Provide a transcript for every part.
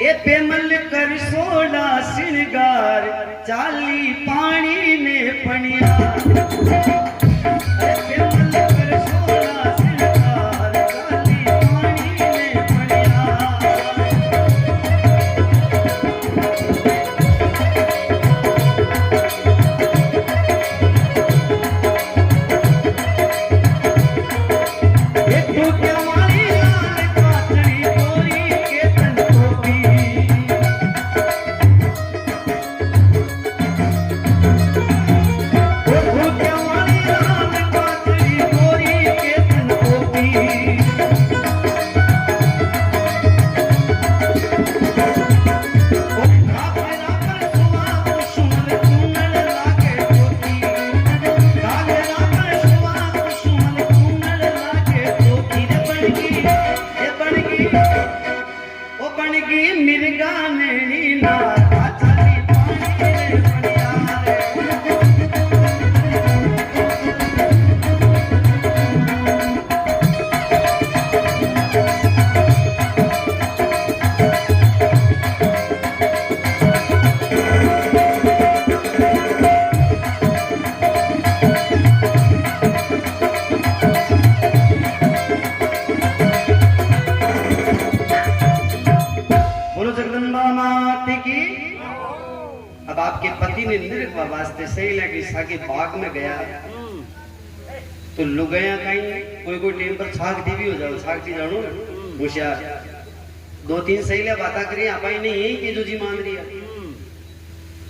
ए पेमल कर सोला श्रृंगार चाली पानी ने पनिया अब आपके पति ने निर्क वास्ते सही लगी साके बाग में गया तो लुगाया कहीं कोई टेम पर छाक देवी हो जाओ छाक दी जानो होशियार दो तीन सही ले बात करी आप ही नहीं यही की जो जी मान रही है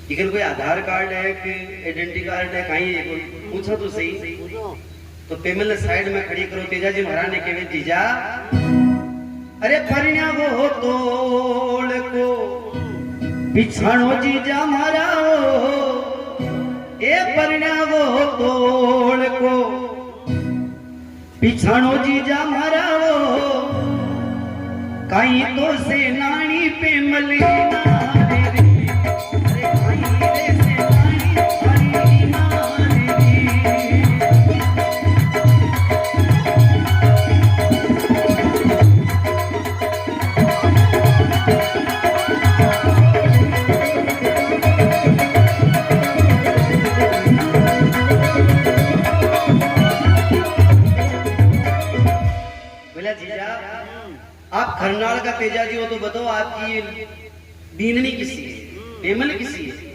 लेकिन कोई आधार कार्ड है कि आइडेंटिटी कार्ड है कहीं है कोई पूछो तो सही तो पेमल ने साइड में खड़ी करो तेजा जी महाराज ने कहे जीजा अरे परिण्या वो तोड़ को पिछाणो जीजा मारा ए परिण्या वो तोड़ को पिछाणो जीजा मारा कहीं तो से नानी पे मलीना आप खरनाल का तेजा जी हो तो बताओ आपकी ये दीननी किसी है पेमल किसी है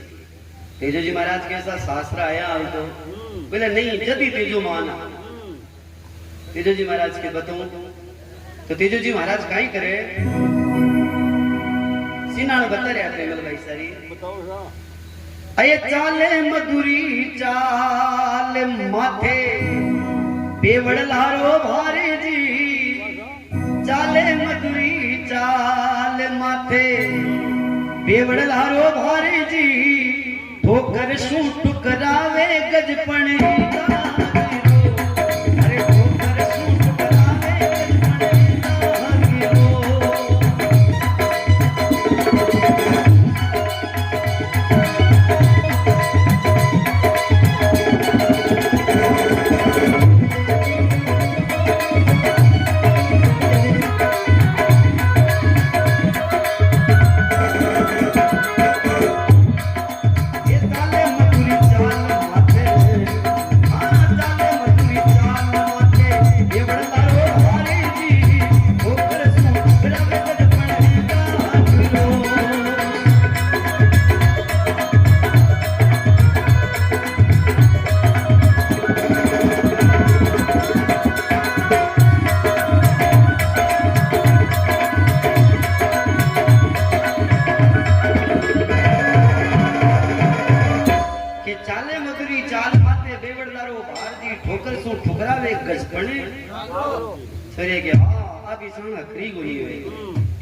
तेजो जी महाराज के साथ शास्त्र आया हो तो बोले नहीं जदी तेजो माना तेजो जी महाराज के बताऊं तो तेजो जी महाराज का ही करे सिनाण बता रहे पेमल भाई सारी अये चाले मधुरी चाल माथे बेवड़ लारो भारे जी चाले मधुरी चाल माथे बेवड़ लारो भारे जी ठोकर शू टुकरावे गजपणे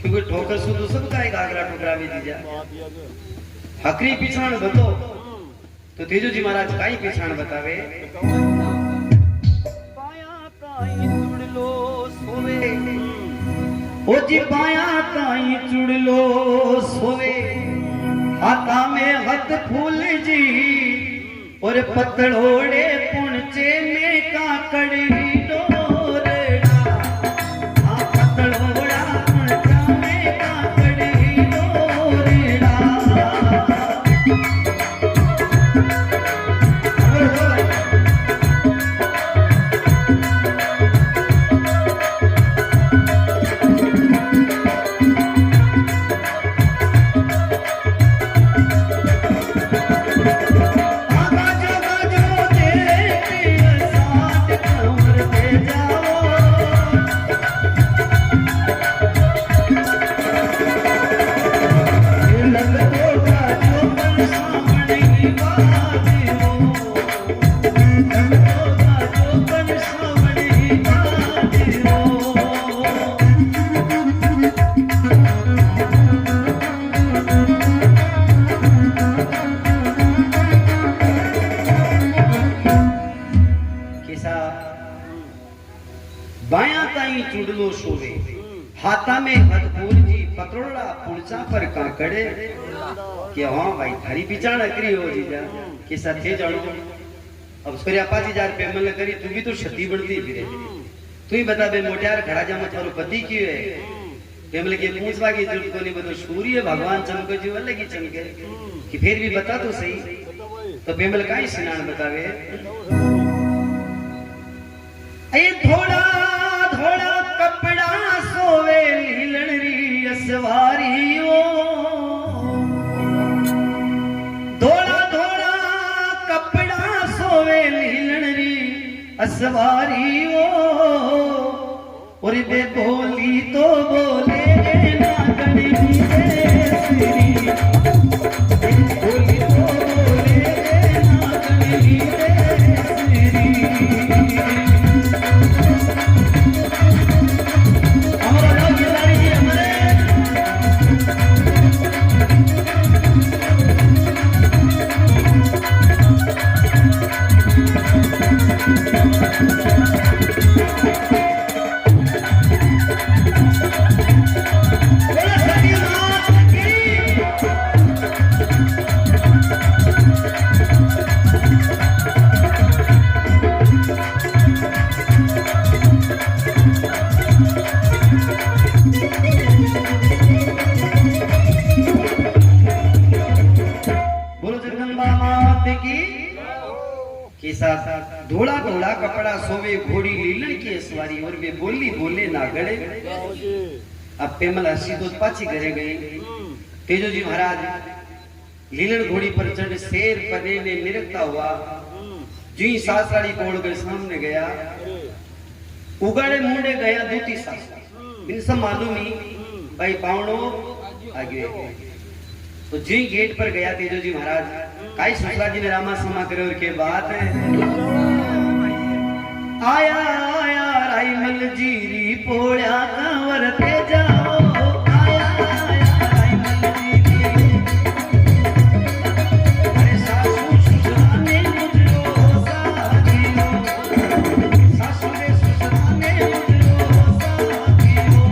क्योंकि ठोकर सु तो सब का एक आगरा ठुकरावे दीजा हकरी पिछाण बतो तो तेजो जी महाराज काई पिछाण बतावे पाया ताई चुड़ लो सोवे ओ जी पाया ताई चुड़ लो सोवे हाथा में हथ फूल जी और पतड़ोड़े पुणचे में काकड़ी डोरेड़ा हाँ पतड़ोड़ा पुणचा में काकड़ी डोरेड़ा आता में हदपूर जी पत्रोड़ा पुलचा पर काकड़े कि हाँ भाई थारी बिचार करी हो जीजा कि सत्य जानो अब सूर्या पाची जार पेमल करी तू भी तो क्षति बढ़ती फिरे तू ही बता बे मोटियार खड़ा जा मत थारो पति क्यों है पेमल के पूछवा की जरूरत को नहीं बतो सूर्य भगवान चमके जी वाले की चमके कि फिर भी बता तो सही तो पेमल का ही स्नान बतावे ए थोड़ा थोड़ा कपड़ा सोवे लीलन री असवारियो थोड़ा थोड़ा कपड़ा सोवे लीलन री असवारियो और बे बोली तो बोले ना गणनी श्री बोली तो बोले ना गणनी श्री धोला धोला कपड़ा सोवे घोड़ी लीलन की सवारी और वे बोली बोले ना गड़े अब पेमल हसी तो पाछी घरे गई तेजो जी महाराज लीलन घोड़ी पर चढ़ शेर पदे में निरखता हुआ जी सासराड़ी कोड़ के सामने गया उगाड़े मुंडे गया दूती सास इनसे मालूम ही भाई पावनो आगे तो जी गेट पर गया तेजो जी महाराज काई ससुरा जी ने रामा समा करे और के बाद आया आया राइमल जीरी पोड़ा कंवर ते जाओ आया आया राइमल जीरी अरे सासू ससुरा ने मुझरो साथियो सासू ने ससुरा ने मुझरो साथियो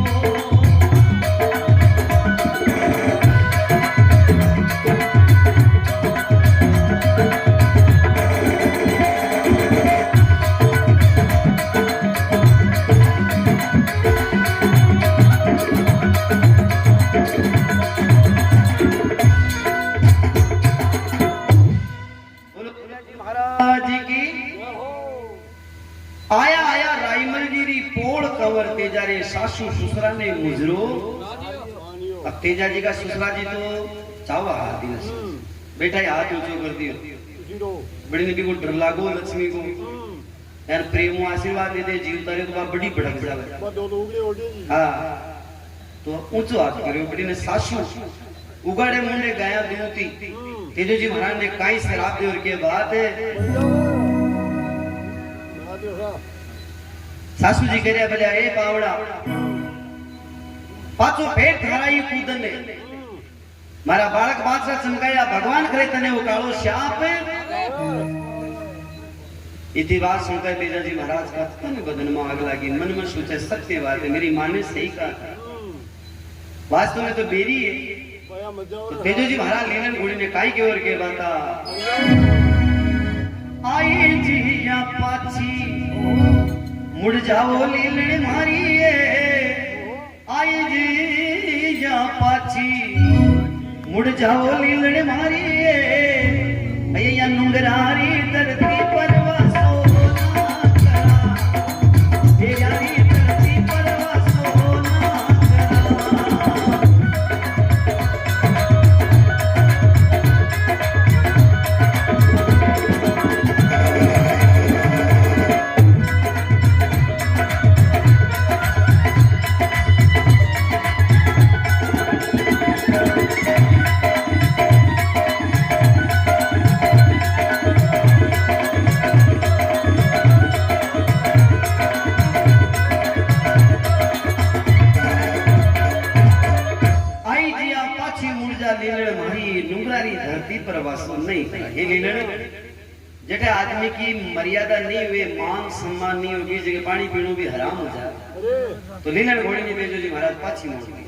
आया आया राइमल जीरी पोड़ कवर तेजा रे सासू ससुरा ने मुजरो अब तेजा जी का ससुरा जी तो चावा हाथ ही बेटा हाथ ऊंचो कर दियो बड़ी नबी को डर लागो लक्ष्मी को यार प्रेम आशीर्वाद दे दे जीव तारे तो बड़ी भड़क जावे हां तो ऊंचो हाथ करो बड़ी ने सासू उगाड़े मुंडे गाया दूती तेजो जी महाराज ने काई शराब दे और के बाद सासू जी करे भले ए पावड़ा पाछो पेट थाराई कूदने मारा बालक बादशाह चमकाया भगवान करे तने वो कालो शाप इति बात सुनकर तेजा जी महाराज का तन बदन में आग लगी मन में सोचे सत्य बात है मेरी मां ने सही कहा वास्तव में तो बेरी है तो तेजो जी महाराज लीलन घोड़ी ने काई के और के बता आए जी या पाछी मुड़ जाओ लीलन मारी आए जी या पाछी मुड़ जाओ लीलन मारी या नुंगरारी धरती पर वासो ना करा यारी धरती पर वासो ना जेठे आदमी की मर्यादा नहीं हुए, मान सम्मान नहीं होगी, जगह पानी पीणु भी हराम हो जाए। तो लीलन घोड़ी ने तेजो जी महाराज पाछी मोड़ दी।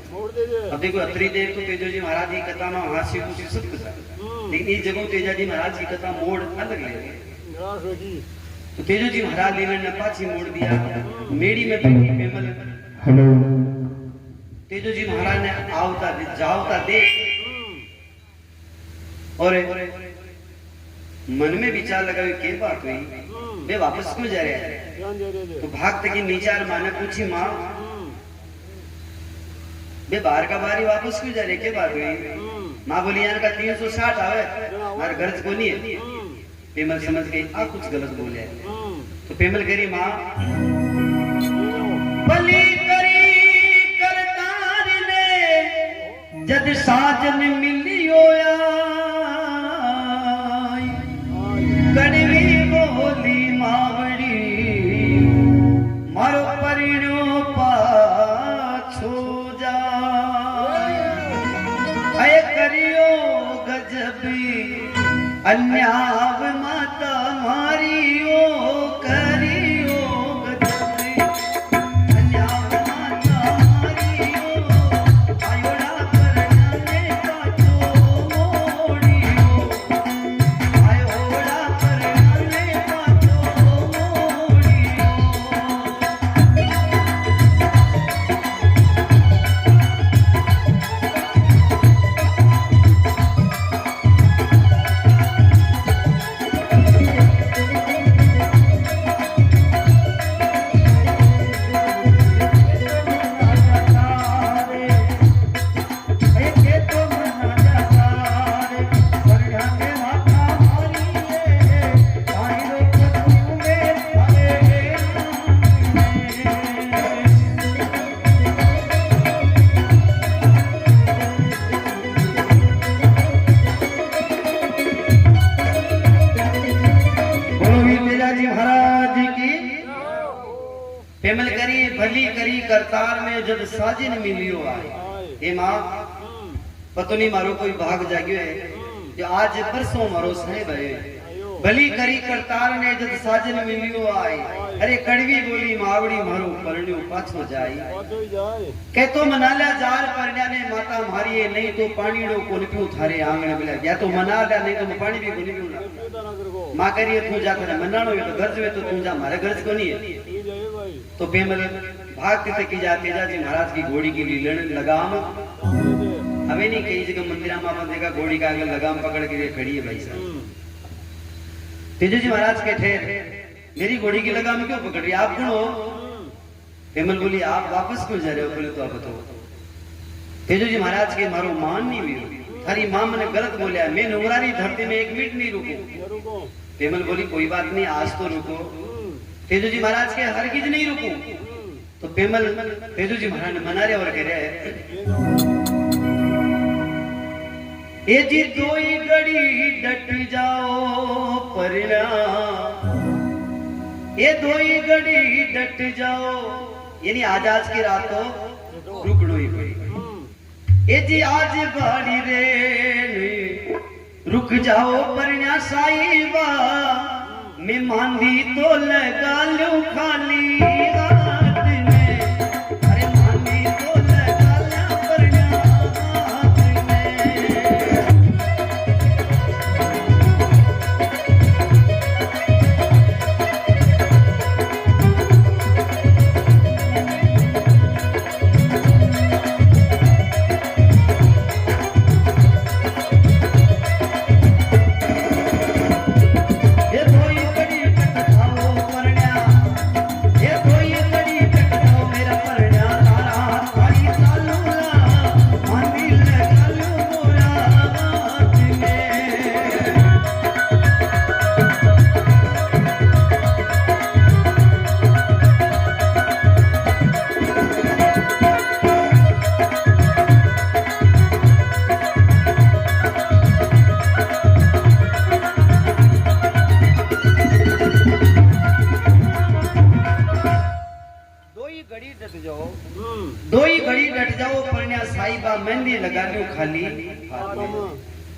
अब देखो अत्री देव तो तेजो जी महाराज की कथा में हास्य खुशी सब कुछ, लेकिन इस जगह तेजा जी महाराज की कथा मोड़ अलग ले। तो तेजो जी महाराज लीलन ने पाछी मोड़ दिया। मेड़ी में बैठी पेमल हेलो तेजो जी महाराज ने आवता जावता देख और मन में विचार लगा के बात हुई, वे वापस क्यों जा रहे हैं? तो भागते की नीचार माँ ने पूछी, माँ वे बाहर का बाहर ही वापस क्यों जा रहे, के बात हुई? माँ बोली यार का 360 आवे, हमारे घर को नहीं है। पेमल समझ गई आ कुछ गलत बोले। तो पेमल करी, माँ भली करी करतार ने जद साजन मिलियो कड़वी बोली मावड़ी मारो परिणो पाछो जाए। अय करियो गजबी अन्याव माता मारियो करियो गजबी अन्याव माता मारियो आयोड़ा करने पाछो मोड़ियो आयोड़ा पेमल करी भली करी करतार में जब साजिन मिलियो आए। ए मां पतो नहीं मारो कोई भाग जागियो है जो आज परसों मारो सहे भये। भली करी करतार ने जब साजिन मिलियो आए। अरे कड़वी बोली मावड़ी मारो परण्यो पाछो जाई। के तो मनाला जार परण्या ने माता मारी है, नहीं तो पानीड़ो कोन पियो थारे आंगण मिला। या तो मनाला नहीं तो मैं पानी भी कोन पियो। मां करिए तू जा करे मनाणो है तो गरज वे तो तू जा, मारे गरज कोनी है। तो पेमल भागते तक जाते जा जी महाराज की घोड़ी की लीलन लगाम हमें नहीं कई जगह मंदिर में अपन देखा घोड़ी का आगे लगाम पकड़ के खड़ी है भाई साहब। तेजो जी महाराज के ठहर मेरी घोड़ी की लगाम क्यों पकड़ रही, आप कौन हो? पेमल बोली आप वापस क्यों जा रहे हो? बोले तो आप बताओ। तेजो जी महाराज के मारो मान नहीं हुई, थारी मां मैंने गलत बोलिया, मैं नुंगरारी धरती में 1 मिनट नहीं रुकू। पेमल बोली कोई बात नहीं आज तो रुको। तेजो जी महाराज के हरगिज नहीं रुकू। तो पेमल तेजो जी महाराज ने मना रहे और कह रहे ए जी दोई घड़ी डट जाओ परना, ये दोई घड़ी डट जाओ, यानी आज की रात तो रुकनो ही पड़ी। ए जी आज बाड़ी रे रुक जाओ परना साईबा, मैं मांदी तो लगा लूं खाली हाथ में। अरे मांदी तो लगा लूं परना हाथ में।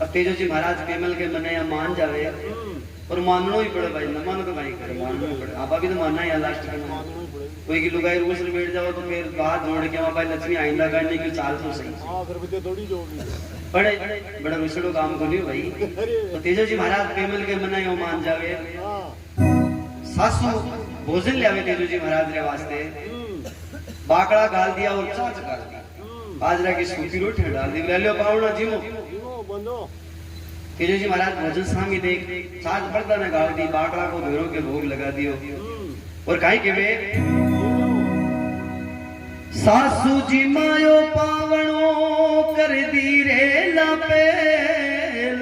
अब तेजो जी महाराज पेमल के मने या मान जावे और माननो ही पड़े भाई, न मानो तो भाई करे, माननो ही पड़े। आपा भी तो मानना है लास्ट में। कोई की लुगाई रूस में बैठ जाओ तो फिर बात जोड़ के वहां भाई लक्ष्मी आइंदा करने की चाल तो सही। हां फिर भी थोड़ी जोड़नी बड़े बड़ा रुसड़ो काम को नहीं भाई। तो तेजो जी महाराज पेमल के मने यो मान जावे। सासू भोजन ले आवे तेजो जी महाराज रे वास्ते। बाकड़ा गाल दिया और चाच गाल दी, बाजरा की सूखी रोटी डाल दी, ले लो पावना जीमो बंदो। तेजो जी महाराज भोजन सामी देख चाच बर्दा ने गाल दी, बाकड़ा को भेरो के भोग लगा दियो। और काई के वे सासू जी मायो पावणो कर दी रे लापेल,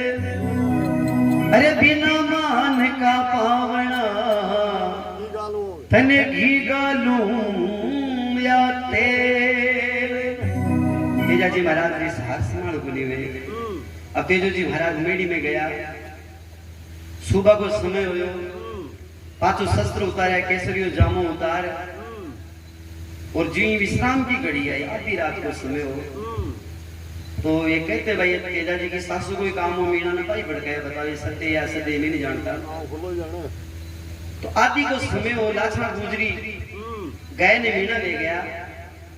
अरे बिना मान का पावना तने घी गालू या तेल। तेजा जी महाराज ने हाथ संभाल बोली वे। अब तेजो जी महाराज मेड़ी में गया, सुबह को समय होयो, पांचों शस्त्र उतारा, केसरियो जामो उतार, और जी विश्राम की घड़ी आई, आधी रात को समय हो। तो ये कहते भाई तेजा जी की सासू कोई काम हो मीना ने भाई भड़काया, बताओ सत्य या सत्य नहीं जानता। तो आदि को समय हो, लाछा गुजरी गए ने मीना ले गया।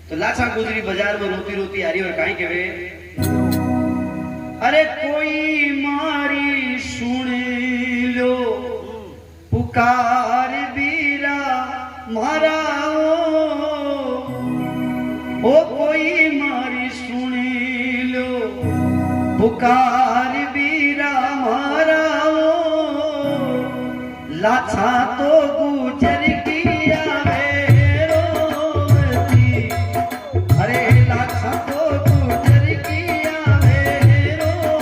तो लाछा गुजरी बाजार में रोती रोती आ रही और काई के वे, अरे कोई मारी सुन लो पुकार बीरा मारा, ओ कोई मारी सुन लो पुकार बीरा मारा, लाछा तो गुजर किया रोती, अरे लाछा तो गुजर किया रोती।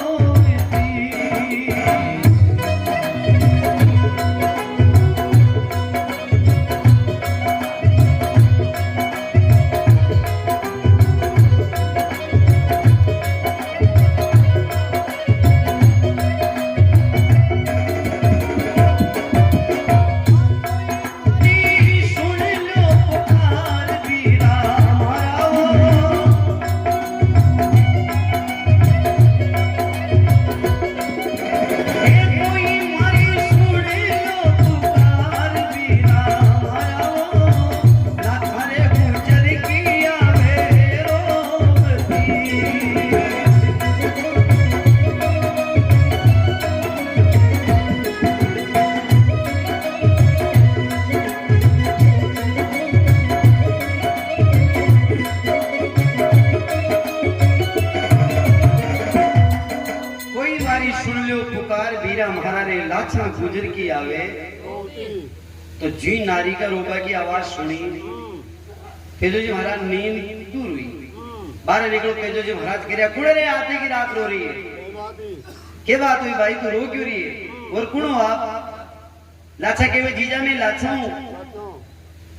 लाछा गुजर की आवे तो जी नारी का रोबा की आवाज सुनी। तेजो जी महाराज नींद दूर हुई, बाहर निकलो। तेजो जी महाराज गिरा, कुड़े रे आते की रात रो रही है, क्या बात हुई भाई, तू रो क्यों रही है? और कुणो आप? लाछा के वे जीजा में लाछा हूं।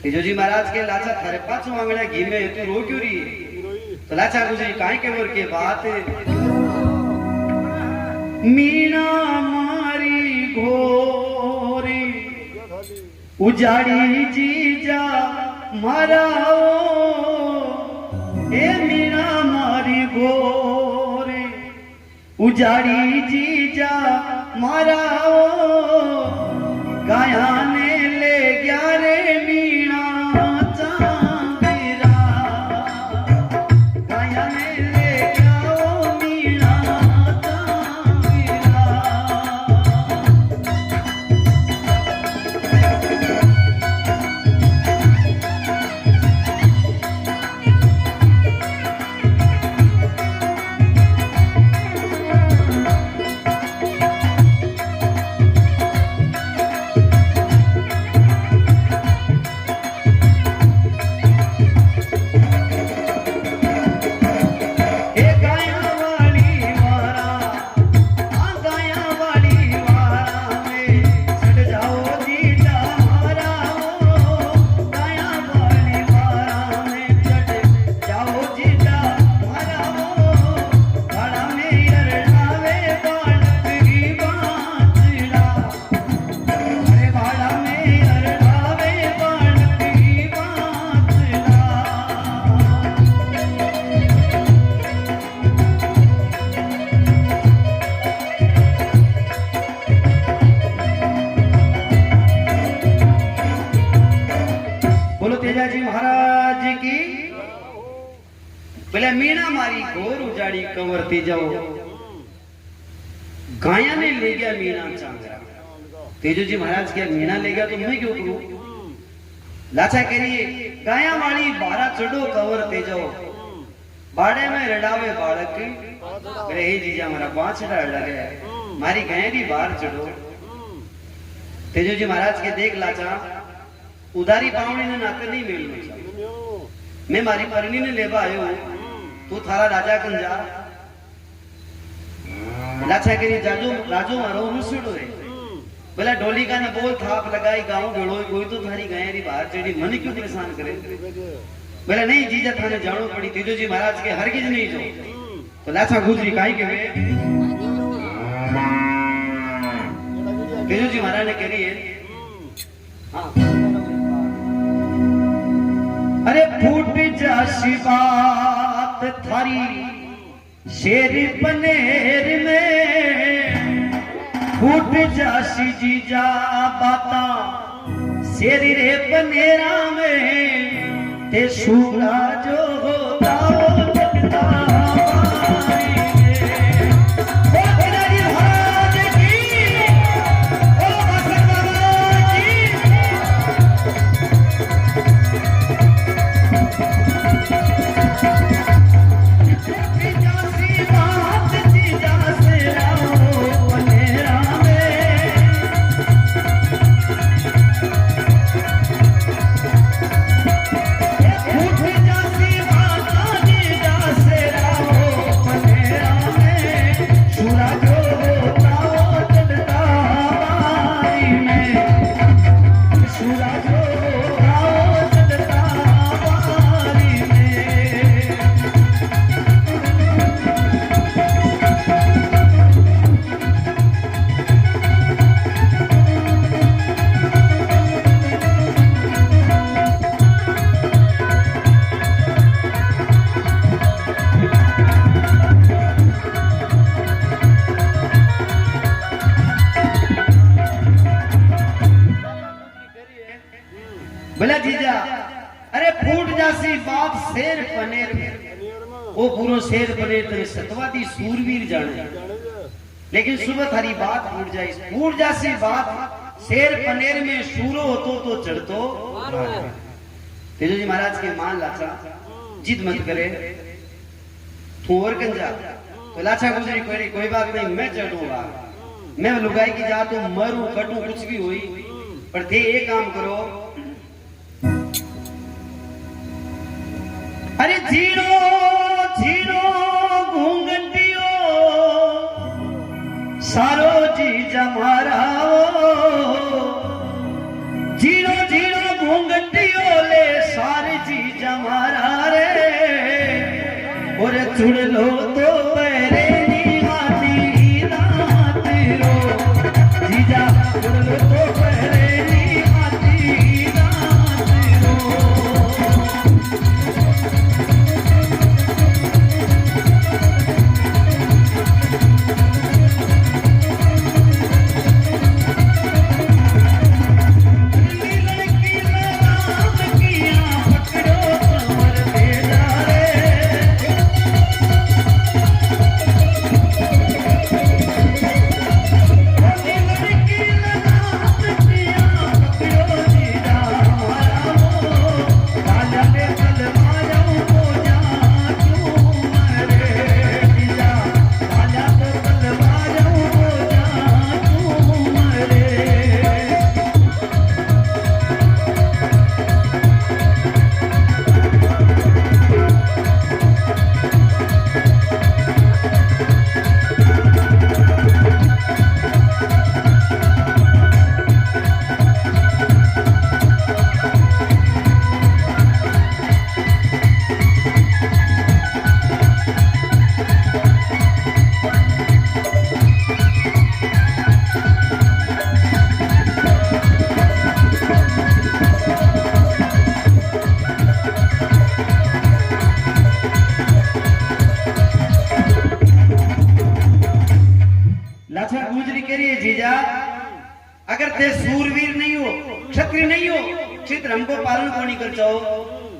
तेजो जी महाराज के लाछा थारे पांचों आंगड़ा घी में, तू रो क्यों रही है? तो लाछा गुजरी काहे के मोर के बात मीना मारी घोरी उजाड़ी जीजा मारा, ए मीना मारी घोरी उजाड़ी जीजा मारा, गाया ने ले गया रे मीना चांदरा, गाया ने ले गया ओ मीना चांदरा। बोले मीणा मारी घोर उजाड़ी कंवरती जाओ गाया ने ले गया मीणा चांगरा। तेजो जी महाराज क्या मीणा ले गया तो मैं क्यों करूं? लाचा करिए गाया वाली बारा चढ़ो कंवरते जाओ बाड़े में रडावे बालक अरे हे जीजा हमारा बाछड़ा लगे मारी गहरी बार चढ़ो। तेजो जी महाराज के देख लाचा उधारी पावनी ने नाते नहीं मिलना मैं मारी परनी ने लेबा आयो तू थारा राजा कन जा। लाचा करी जाजो राजो मारो मुसड़ो है बोला डोली का ने बोल थाप लगाई गांव भेड़ो कोई तो थारी गहरी बार चढ़ी मन क्यों परेशान करे? बोला नहीं जीजा थाने जानो पड़ी। तेजो जी महाराज के हरगिज नहीं जो तो लाचा गुजरी काई के वे तेजो जी महाराज ने कही है हाँ अरे फूट जासी बात थारी शेर पनेर में फूट जासी जीजा बाता शेर रे पनेरा में ते सूरा जो होता वो लगता बोला जीजा अरे फूट जासी बात शेर पनेर में वो पूरो शेर पनेर तेरे सतवादी सूरवीर जाने लेकिन सुबह थारी बात फूट जासी बात शेर पनेर में सूरो होतो तो चढ़तो। तेजो जी महाराज के मान लाचा जिद मत करे तू और कन जा तो लाचा गुजरी कोई बात नहीं मैं चढ़ूंगा मैं लुगाई की जा तो मरूं कटूं कुछ भी हुई पर थे एक काम करो अरे झीरो झीरो घूंघटियो सारो जी जमारा झीरो झीरो घूंघटियो ले सारे जी जमारा रे और चुड़ लो तो पैरे नी हाथी रात रो जीजा चुड़ लो तो पैरे नी हाथी रात रो। अगर ते सूरवीर नहीं हो क्षत्रिय नहीं हो क्षेत्र हमको पालन को नहीं कर चाहो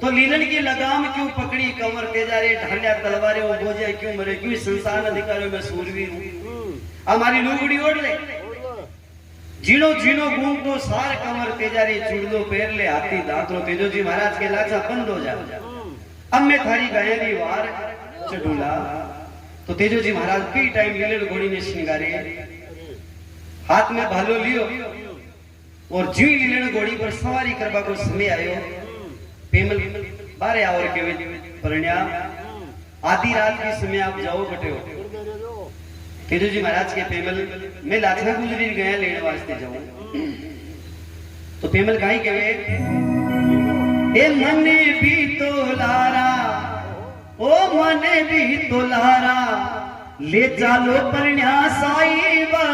तो लीलन की लगाम क्यों पकड़ी, कमर तेजारे ढालिया तलवारें वो बोझे क्यों मरे, क्यों संसार अधिकारियों में सूरवीर हूं। हमारी लुगड़ी ओढ़ ले, जीनो जीनो घूमतो सार कमर तेजारी चुड़लो पैर ले हाथी दांतरो तेजो जी महाराज के लाचा बंद हो जा। अब मैं थारी गायनी वार चढ़ूला। तो तेजो जी महाराज कई टाइम लीलन घोड़ी ने श्रृंगारे, हाथ में भालो लियो और जी लीलन घोड़ी पर सवारी करवा को समय आयो। पेमल बारे आवर के परिण्या आधी रात के समय आप जाओ बटे हो। तेजो जी महाराज के पेमल मैं लाछा गुजरी गया लेने वास्ते जाऊं। तो पेमल काई कहे ए मने भी तो लारा, ओ मने भी तो लारा, ले चालो परिण्या साईबा,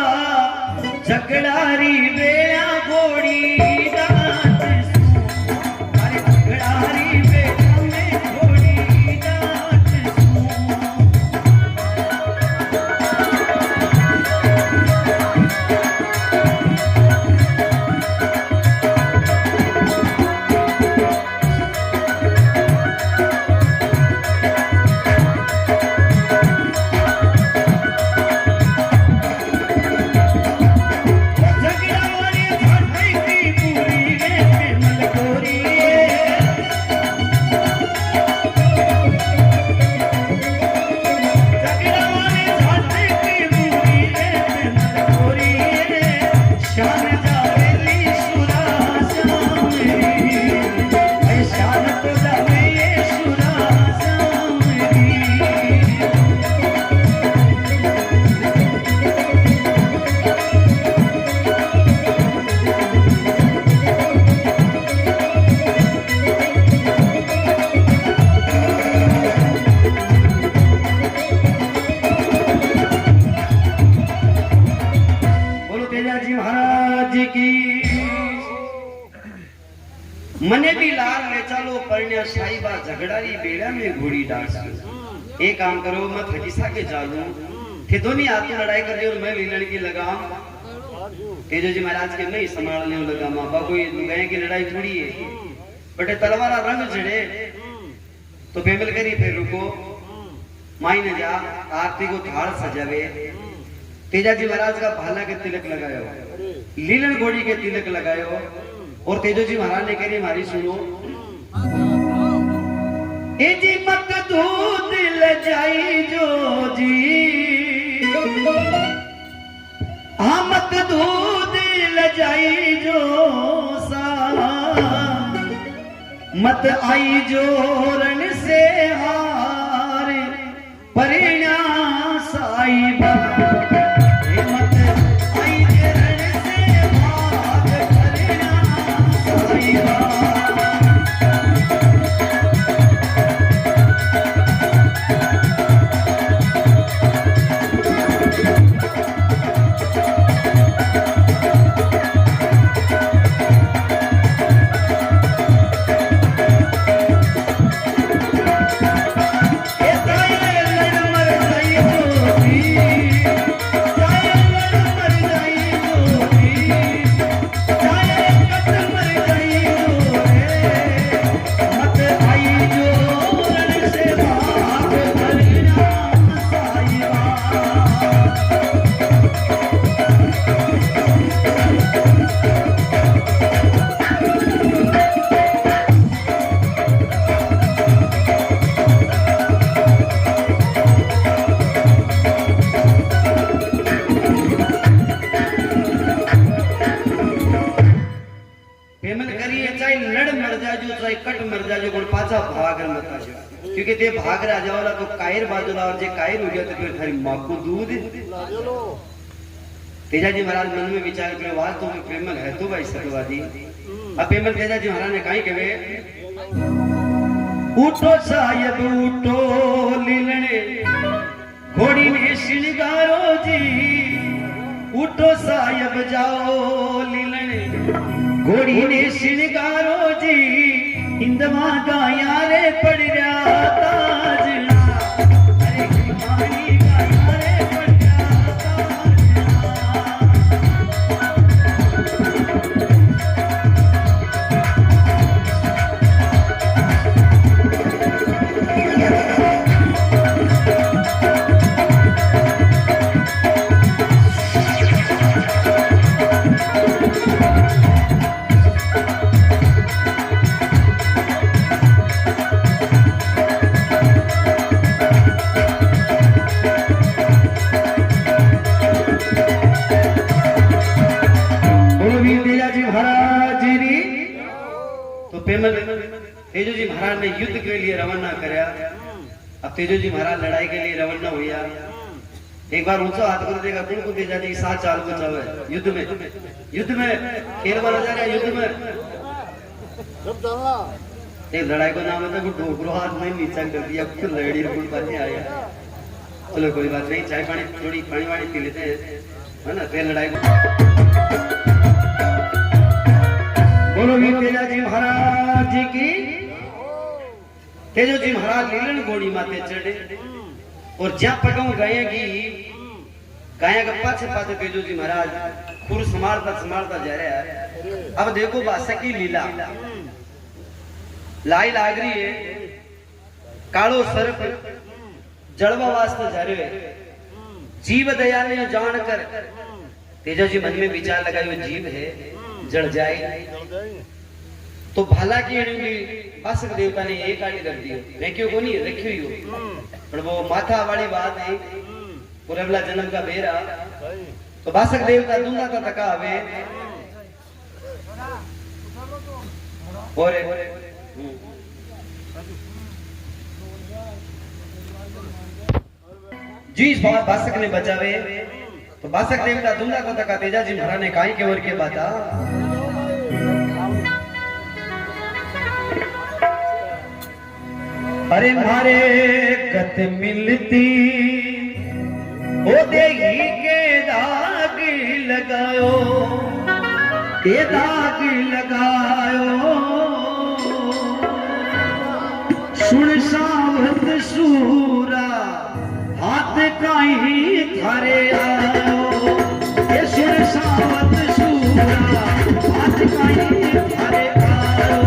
झगड़ारी बेड़ा घोड़ी डांट सू, अरे झगड़ारी बेड़ा में घोड़ी डांट सू। मने भी लाल ले चलो परण्या साहिबा, झगड़ारी बेड़ा में घोड़ी डांस। एक काम करो मत हकीसा के चालू थे दोनों हाथ में लड़ाई कर रहे और मैं लीलन की लगाम तेजो जी महाराज के नहीं संभालने लगा। माँ बाबू ये गए की लड़ाई थोड़ी है बटे तलवारा रंग चढ़े। तो पेमल करी फिर रुको माई ने जा आरती को थाल सजावे। तेजा जी महाराज का भाला के तिलक लगायो, लीलन घोड़ी के तिलक लगायो। और तेजो जी महाराज ने कही मारी सुनो ए जी मत दूध ले जाई जो जी, हाँ मत दूध ले जाई जो सा, मत आई जो रण से हार परिण्या साईबा, क्योंकि ते भाग राजा वाला तो कायर बाजूला और जे कायर हो गया तो फिर थारी मां को दूध। तेजा जी महाराज मन में विचार करे वाह तो प्रेमल है तो भाई सतवादी। अब प्रेमल तेजा जी महाराज ने कहीं कहे उठो साहिब उठो लीलने घोड़ी ने श्रृंगारो जी, उठो साहिब जाओ लीलने घोड़ी ने श्रृंगारो जी, इंदमा गाया रे पड़ गया ताजना, अरे कुमारी गाया रे पड़ गया ताजना। तेजो जी महाराज ने युद्ध के लिए रवाना कराया। अब तेजो जी महाराज लड़ाई के लिए रवाना हुआ। एक बार ऊंचा हाथ कर देगा कौन को दे जाती साथ चाल बचावे युद्ध में खेल वाला जा रहा है युद्ध में सब चलना एक लड़ाई को नाम होता है ढोकरो हाथ में नीचा कर दिया फिर लड़ी कोई बात नहीं आया। चलो कोई बात नहीं चाय पानी थोड़ी पानी वानी पी लेते हैं है ना फिर लड़ाई को बोलो भी तेजा जी महाराज जी की। तेजो जी महाराज लीलन घोड़ी माथे चढ़े और जहाँ पगाऊ गायेगी गाया का पाछे पाछे तेजो जी महाराज खुर संभालता जा रहा है। अब देखो बासा की लीला लाई लाग रही है कालो सर्प जड़वा वास्ते जा रहे जीव दया ने जानकर तेजो जी मन में विचार लगाए हुए जीव है जड़ जाए तो भला की वासक देवता ने एक आड़ी कर दी रेखियो को नहीं रखी हुई हो पर वो माथा वाली बात है पूरे अगला जन्म का बेरा तो वासक देवता दूंगा का तका हवे और जी वासक ने बचावे तो वासक देवता दूंगा को तका तेजा जी महाराज ने काई के और के बाता अरे मारे गत मिलती ओ देही के दाग लगायो ये दाग लगायो सुन सावत सूरा हाथ काई थारे आयो ये सुन सावत सूरा हाथ काई थारे आयो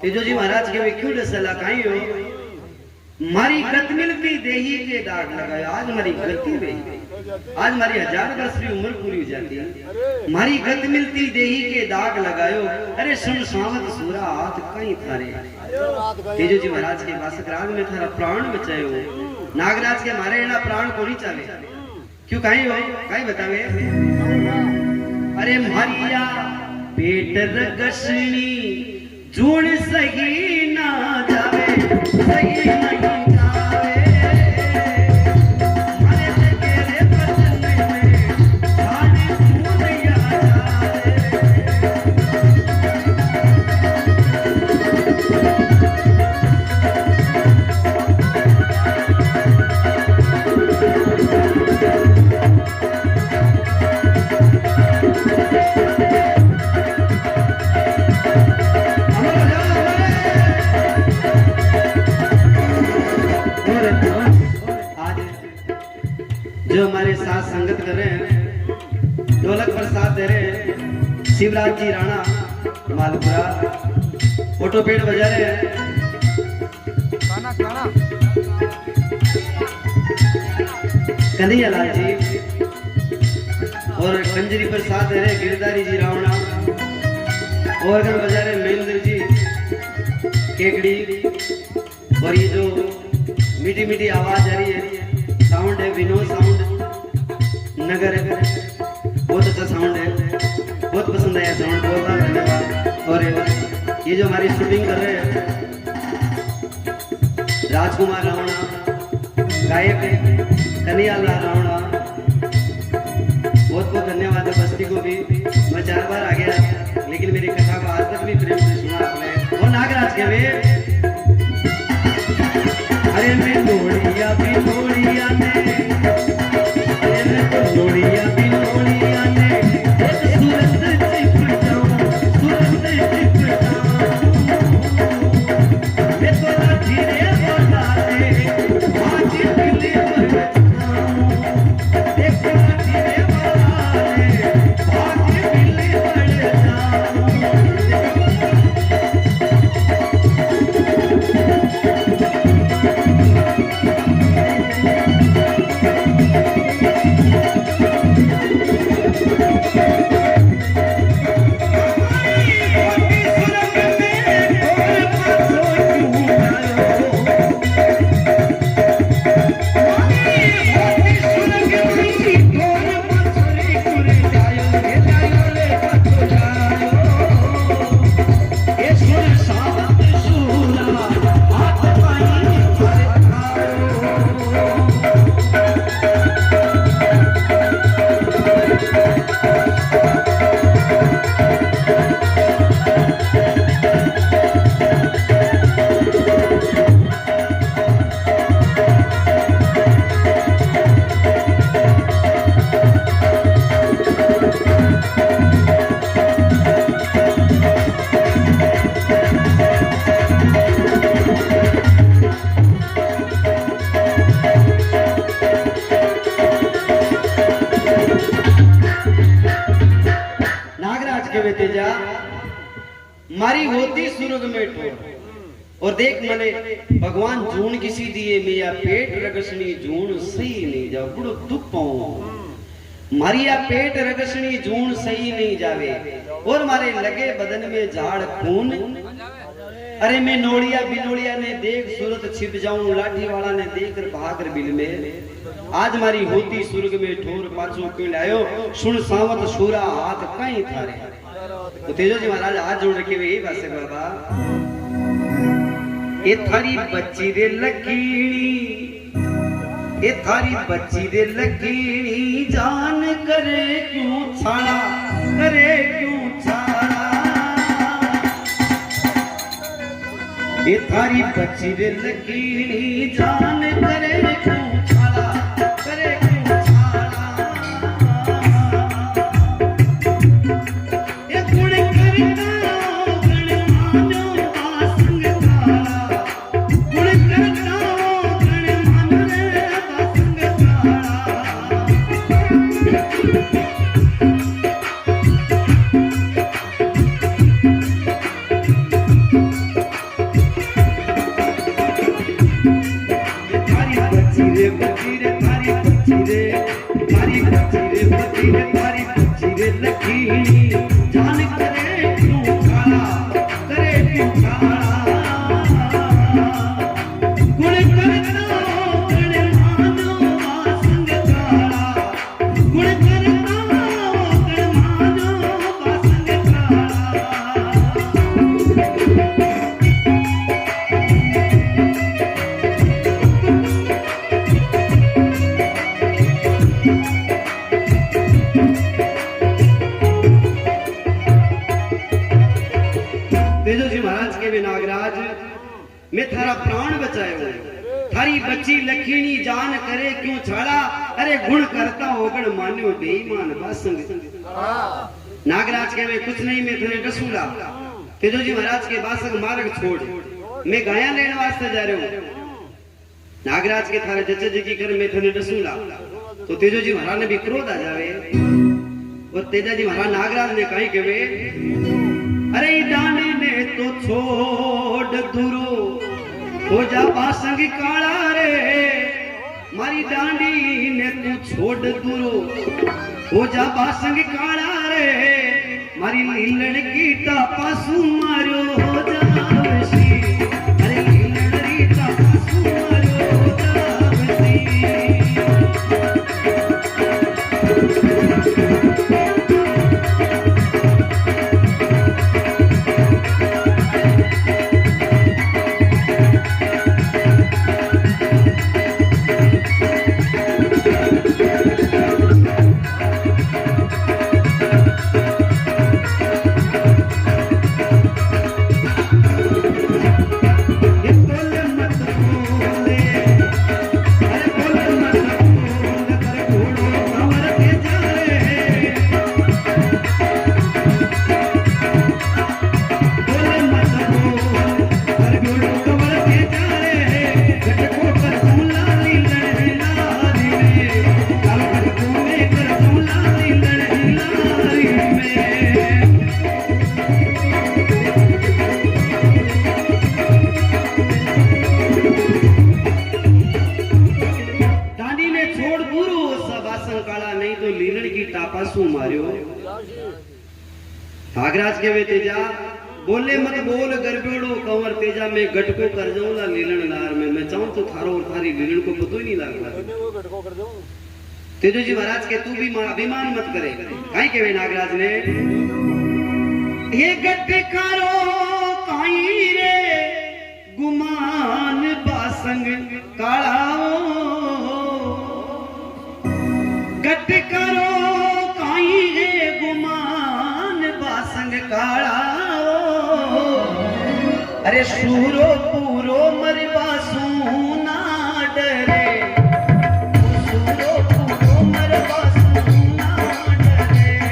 तेजो जी महाराज के वे क्यों डसला काई हो मारी गत मिलती देही के दाग लगाए आज मारी गलती हुई आज मारी 1000 वर्ष की उम्र पूरी हो जाती है मारी गत मिलती देही के दाग लगायो अरे सुन सावत सूरा हाथ कहीं थारे तेजो जी महाराज के वासक राग में थारा प्राण बचायो नागराज के मारे ना प्राण को नहीं चाले क्यों काई हो काई बतावे अरे मारिया पेट रगसनी जून सही ना जावे सही नहीं जावे मारे तेरे बचन में सारे पूरिया जो हमारे साथ संगत कर रहे हैं ढोलक पर साथ दे रहे हैं शिवराज जी राणा मालपुरा ऑटो पेड़ बजा रहे हैं खाना खाना कन्हैया लाल जी और कंजरी प्रसाद है गिरधारी जी रावणा और अगर बजा रहे महेंद्र जी केकड़ी और ये जो मीठी मीठी आवाज आ रही है साउंड है विनोद साउंड नगर है बहुत अच्छा साउंड है बहुत पसंद आया साउंड बहुत बहुत धन्यवाद। और ये जो हमारी शूटिंग कर रहे हैं राजकुमार रावणा गायक कन्हैया लाल रावणा बहुत बहुत धन्यवाद है। बस्ती को भी मैं 4 बार आ गया लेकिन मेरी कथा को आज तक भी प्रेम से सुना आपने। और नागराज के वे अरे मैं लोड़िया भी लोड़िया ने अरे मैं तो लोड़िया भी लोड़िया ने सूरत चिप जाऊं सूरत चिप जाऊं मैं तो धीरे बोला दे आज दिल्ली पर देखो धीरे बोला दे आज दिल्ली पर तेजा मारी होती सुरग में ठोर और देख मने भगवान जून किसी दिए मेरा पेट रगसनी जून सही नहीं जा बड़ो दुख पाऊं मारी या पेट रगसनी जून सही नहीं जावे और मारे लगे बदन में झाड़ खून अरे मैं नोड़िया बिनोड़िया ने देख सूरत छिप जाऊं लाठी वाला ने देख भागर बिल में आज मारी होती सुर्ग में ठोर पाछो क्यों लायो सुन सावत सूरा हाथ कहीं थारे। तो तेजो जी महाराज हाथ जोड़ रखे हुए यही बात से बाबा ये थारी बच्ची रे लकीड़ी ये थारी बच्ची रे लकीड़ी जान करे क्यों छाड़ा ये थारी बच्ची रे लकीड़ी जान करे क्यों छाड़ा ये गुण करता गण मानो बासंग काला गुण करता गण मानो रे बासंग जान करे क्यों छाड़ा गुण करता गण मानो बासंग काला गुण करता गण मानो बासंग तेजो जी महाराज के वे नागराज मैं थारा प्राण बचायो थारी बच्ची लखीनी जान करे क्यों छाड़ा अरे गुण करता होगण मान्यो बेईमान बासंग नागराज के वे कुछ नहीं मैं थने डसूला तेजो जी महाराज के बासंग मार्ग छोड़ मैं गाया लेने वास्ते जा रहा हूं नागराज के थारे जच्चे जी की कर मैं थने डसूला तो तेजो जी महाराज ने भी क्रोध आ जावे और तेजा जी महाराज नागराज ने कही के वे अरे डांडी ने तो छोड़ दूरो हो जा बासंग काला रे मारी डांडी ने तू छोड़ दूरो हो जा बासंग काला रे मारी लीलड़ की टापा सु मारो हो जा वसी अरे लीलड़ री टापा सु मारो हो जा वसी नागराज के वे तेजा बोले मत बोल गरबेड़ो कंवर तेजा मैं गटको कर जाऊंगा लीलन नार में मैं चाहूं तो थारो और थारी लीलन को पतो ही नहीं लागला तेजो जी महाराज के तू भी अभिमान मत करे काई के वे नागराज ने ये गटकारो काई रे गुमान बासंग कालाओ गटकारो काई रे गुमान बासंग कालाओ अरे सूरो पूरो मरबा सूना डरे सूरो पूरो मरबा सूना डरे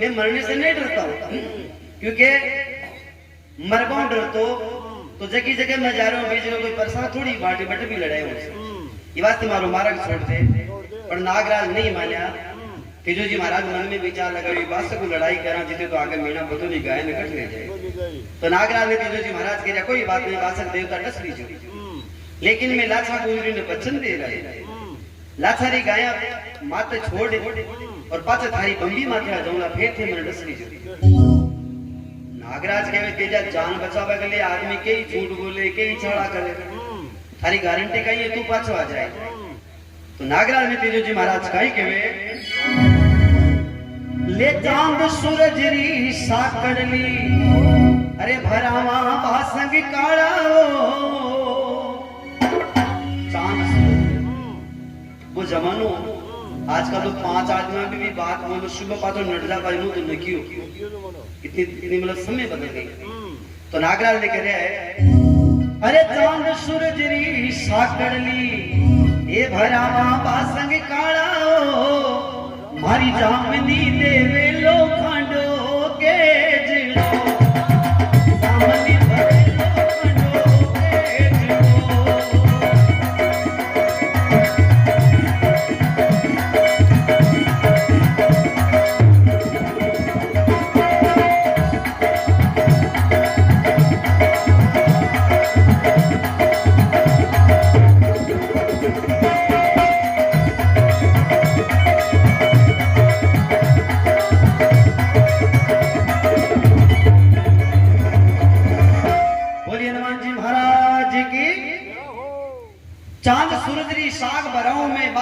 मैं मरने से नहीं डरता हूँ क्योंकि मर पाऊं डरतो तो जगह जगह मैं जा रहा हूँ बीच में कोई परेशान थोड़ी बाटी बट भी लड़ाई मुझसे ये वास्ते मारो मारा छोड़ते पर नागराज नहीं माना तेजो जी महाराज मन में विचार लगा बात को लड़ाई करा जीते तो आगे मीना पतो नहीं गाय में कट ले जाए तो नागराज ने तेजो जी महाराज कह कोई बात नहीं बासक देवता डस लीजिए लेकिन मैं लाछा गुजरी ने बच्चन दे रहा लाछारी गाया माते छोड़ और पाछे थारी बंबी माथे आ जाऊंगा फिर थे मैंने डस लीजिए नागराज कहे तेजा जान बचावे के लिए आदमी कई झूठ बोले कई छड़ा करे थारी गारंटी कही है तू पाछो आ जाए तो नागराज ने तेजो जी महाराज कही कहे ले चांद सूरज री साकड़ली अरे भरावा बासंग काड़ा चांद वो जमानो आज का तो 5 आदमी भी बात बोलो सुबह पातो नटजा का यूं तो नकियो इतनी मतलब समय बदल गई तो नागराज ने कह रहा है अरे चांद सूरज री साकड़ली ए भरावा बासंग काड़ा मारी जामनी देवे लो खंडो के जिलो सामनी भरे लो खंडो के जिलो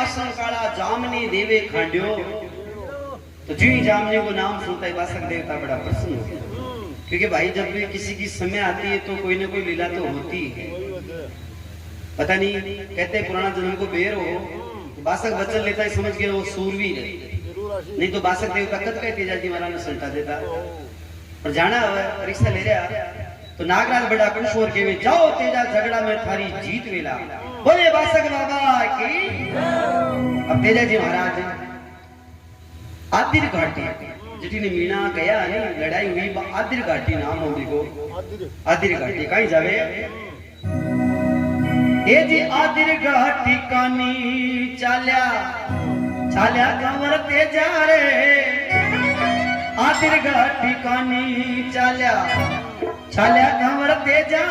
वासन काला जामनी देवे खांड्यो। तो जी जामनी को नाम सुनता ही वासक देवता बड़ा प्रसन्न हो गया, क्योंकि भाई जब भी किसी की समय आती है तो कोई ना कोई लीला तो होती है। पता नहीं, कहते पुराना जन्म को बेर हो तो बासक वचन लेता है, समझ गया वो सूरवीर है, नहीं तो बासक देवता कद कहते जाजी महाराज ने सल्टा देता। और जाना परीक्षा ले रहा तो नागराज बड़ा कंशोर के में जाओ तेजा झगड़ा में थारी जीत वेला, बोले बासक बाबा की। अब तेजा जी महाराज आदिर घाटी जिठी ने मीणा गया है लड़ाई हुई आदिर घाटी नाम हो देखो, आदिर घाटी कहीं जावे ये जी आदिर घाटी कानी चाल्या चाल्या कंवर तेजा रे, आदिर घाटी कानी चाल्या चाल्या कंवर तेजा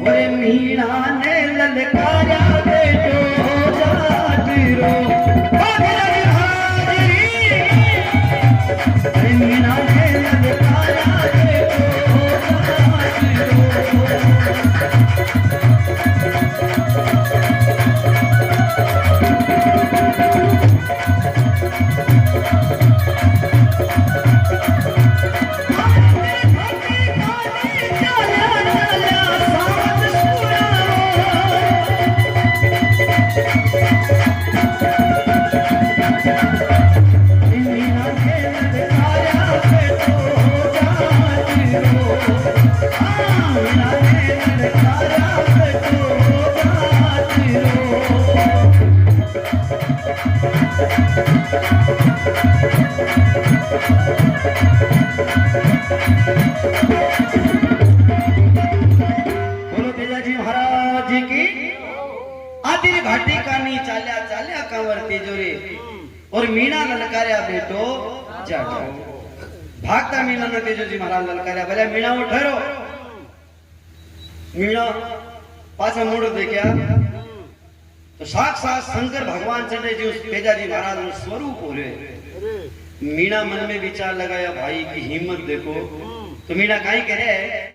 ओरे मीणा ने ललकारा बेटो जाजरो मीणा ने ललकारा बेटो घाटी कानी चाल्या चाल्या कांवर तेजोरे और मीणा ललकार्या बेटो जाटो। भागता मीणा ने तेजो जी महाराज ललकार्या, भले मीणा वो ठहरो। मीणा पाछा मुड़ देखा तो साक्षात शंकर भगवान चढ़े जी उस तेजा जी महाराज नु स्वरूप हो रहे। मीणा मन में विचार लगाया भाई की हिम्मत देखो, तो मीणा काई करे